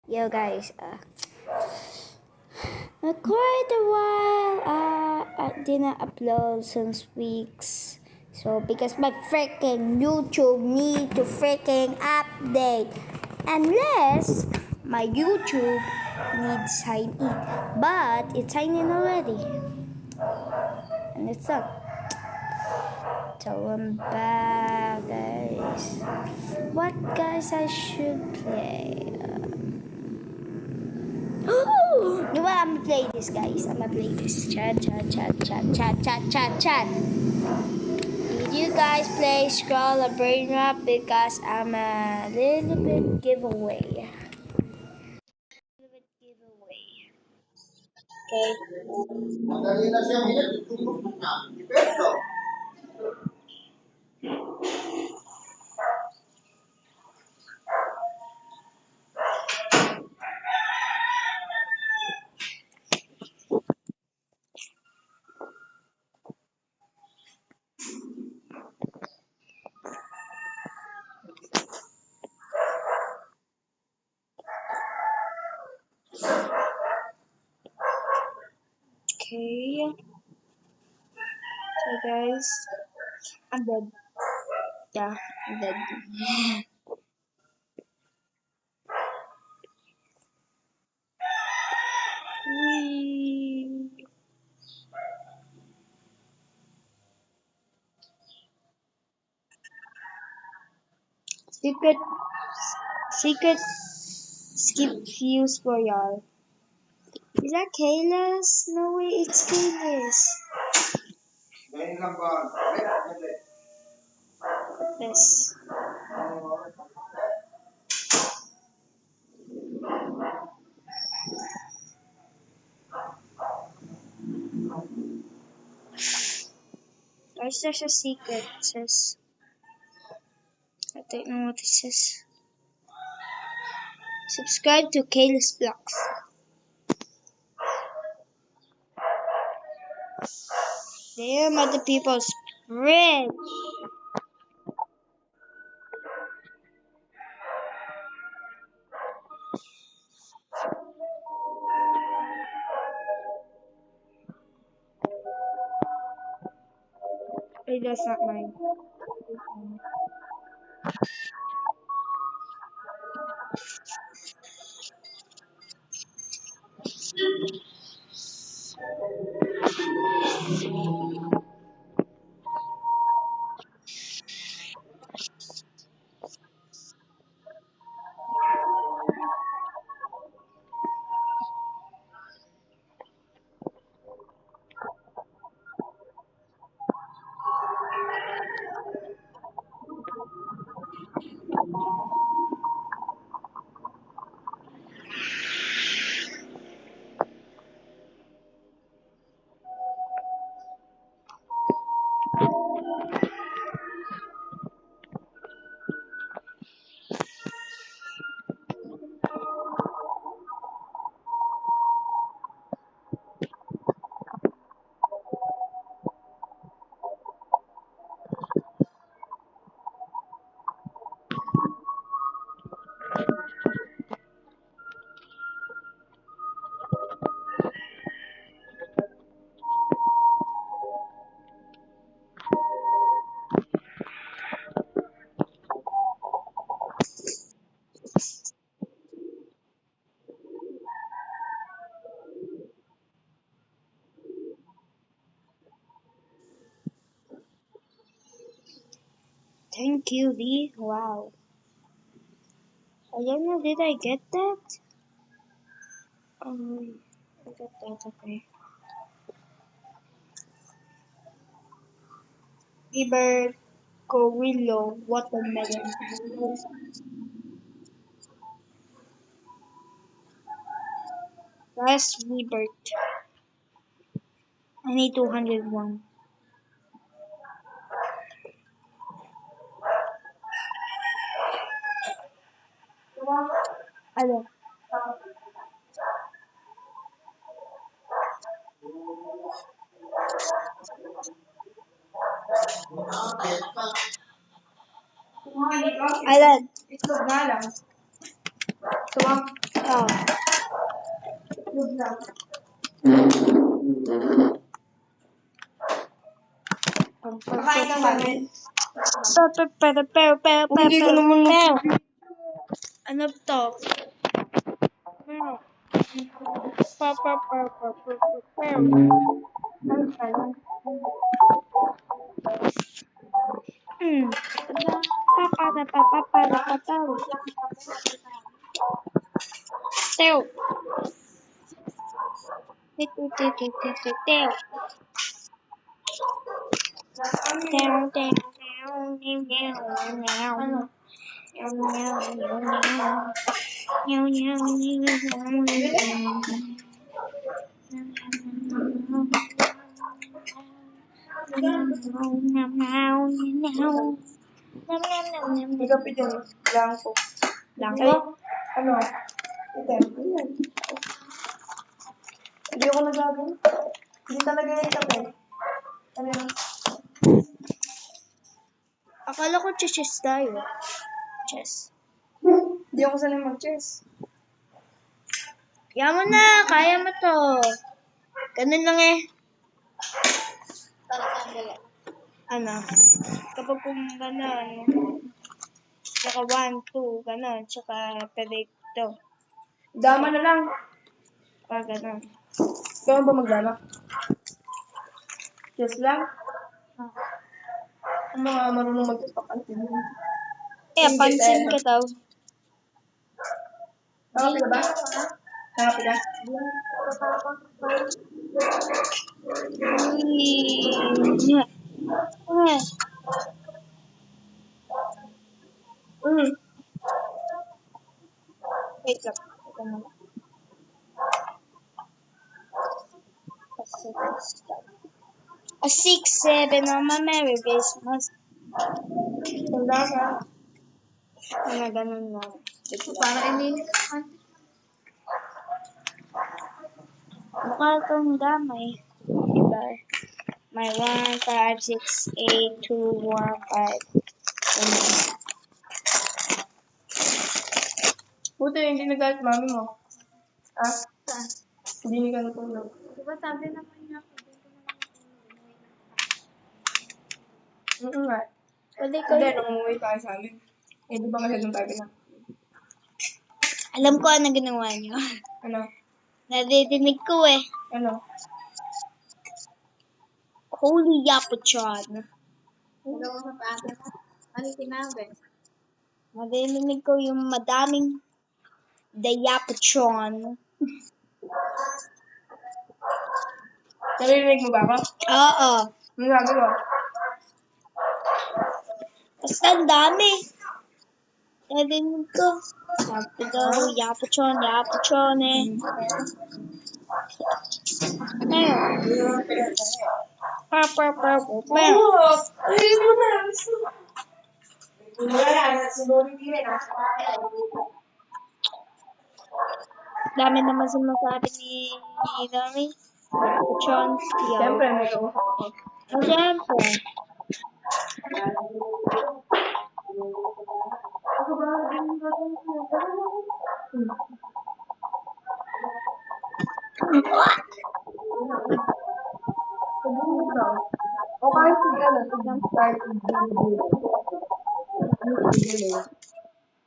Yo guys, quite a while I didn't upload since weeks. So because my freaking YouTube need to freaking update. Unless my YouTube needs sign in. But it's signed in already. And it's done. So I'm back guys. What guys I should play? You know what? I'm gonna play this, guys. I'm gonna play this. Chat, chat, chat, chat, chat, chat, chat, chat. Did you guys play Scroll or Brain Rap? Because I'm a little bit giveaway. Madali na siya ngayon, tutulog na. Dependo. Okay. So guys, I'm dead. Yeah, I'm dead. Whee. Secret, secret, skip fuse for y'all. Is that Kayla's? No way, it's Kayla's. Ngayon lang ba? Yes. Guys, there's a secret. It says, I don't know what it says. Subscribe to Kayla's Blocks. Damn, other people spread. Wait, that's not mine. Thank you, Lee. Wow. I don't know, did I get that? I got that, okay. Liber Corillo Watermelon. Last rebirth. I need 201. Ano? Alan. Itlog nga lang. Gusto mo? Oh. Lug lang. Kakain ka ba? Hindi ko naman Ano to? Ano? Hindi ka pwede. Blanco. Blanco? Ano? Item. Ayan. Hindi ako nagagano. Hindi talaga yung kape. Ano yun? Akala ko chess tayo. Chess. Hindi ako sanay mag-chess. Kaya mo na, kaya mo to. Ganun lang eh. Ano? Kapag kung gano'n, tsaka 1, 2, gano'n, tsaka perfecto. Dama na lang. Pag gano'n. Kaya ba magdama? Chess lang? Ang mga marunong mag-papansin. Eh, pansin ka daw. Nakapi ka ba? Nakapi ka? Wait lang. A 6, 7 on my Merry Christmas. Tanda ka. Ano, ganun na. Para ininis. Mukha kang damay. Diba? My 1, 5, 6, 8, 2, 1, 5. Buti hindi nagalit mami mo. Ah? Hindi ka natulog. Diba sabi naman niya, Nga. pwede ko. Hindi, nung umuwi tayo sa amin. Eh, di ba kasi doon tayo na? Alam ko ano ginawa niyo. Ano? Nadidinig ko eh. Ano? Holy Yapachon. Ano sa pati mo? Ano sinabi? Nadidinig ko yung madaming Yapachon. Narinig mo ba ako? Oo. Ano sabi mo? Basta ang dami. Nadidinig ko. Sabi daw, Yapachon eh. Ayun. Oo! Ay, mo na! Wala, sunod din eh. Dami naman sinasabi ni Dami. Yapachon. Siyempre, may kausap ako. Siyempre. O kahit si ano, si Jumpstart,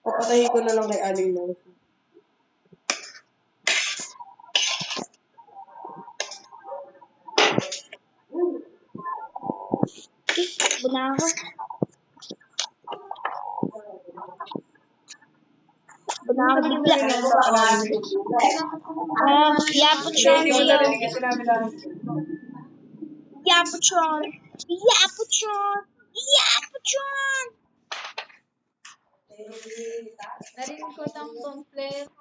papatayin ko na lang kay Aling Nancy. Buna ako. Buna ako bigla. Yapachon. Yapachon. Yapachon. Yapachon. Narinig ko itong complaint.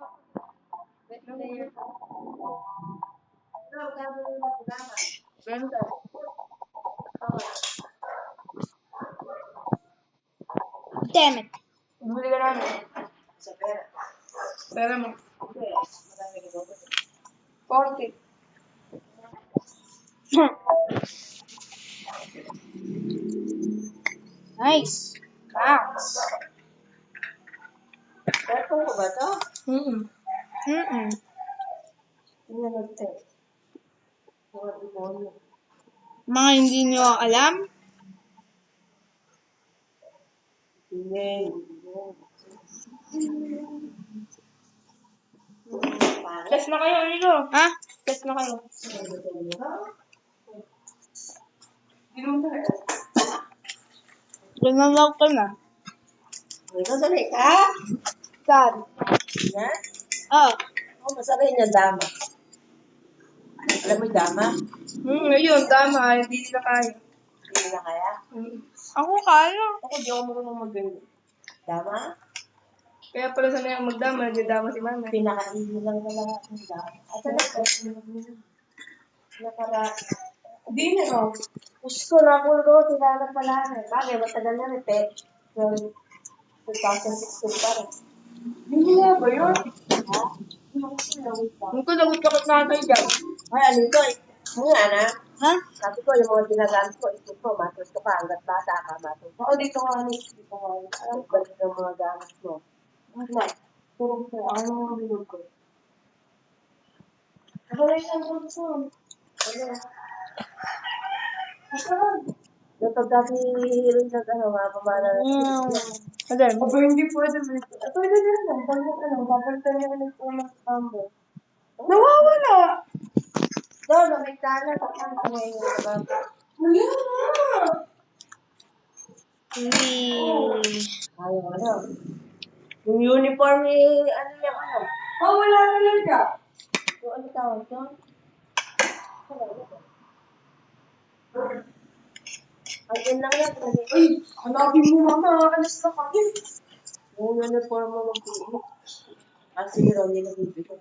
Ganda. Damn it. Bumili ka namin. Sa pera. Pera mo. 40. Nice. Bounce. Pera ko ba ito? Mm. Mm. Mga hindi nyo alam? Test na kayo, amigo. Ha? Test na kayo. Ginawag ko na. Sanay ka? Saan? Na? Ah. Oo, masarap yung dama. Alam mo yung dama? Ngayon, tama. Hindi nila kaya. Hindi na kaya? Ako kaya. Ako, di ako marunong mag-ganyan. Dama? Kaya pala sanay ang magdama, nagdadama si mama. Pinaka-easy lang na lahat ng dama. At saan nakara... Hindi na, oh. Gusto na ako doon, sila na pala. Bagay, matagal na rin, pe. 2016 pa rin. Hindi na ba yun? Ha? Ang kalagot ka natay dyan. Ay, ano ito eh. Nga na. Ha? Sabi ko, yung mga ginagamit ko, ito ko, matuto ka, hanggat bata ka, matuto. Oo, dito ka ni. Dito ka. Alam ko, yung mga gamit mo. Wala. Puro ko. Ano ang bilog ko? Ako na isang production. Yung pagkasi rin sa mga pamana Ano? Aba, hindi pwede. Ito, ito lang. Pag papalitan niya ng unang tambo. Nawawala! doon, may tala, tapos ang ngayon yung bata. Wala na! Ayaw, ano. Yung uniform ni, ano yung ano. Oh, wala talaga. Yung ano tawag doon? Ang yun lang yan. Ay, hanapin mo mama. Alas na kami. Yung uniform mo mag-iinit. Kasi yun, hindi na bibigyan.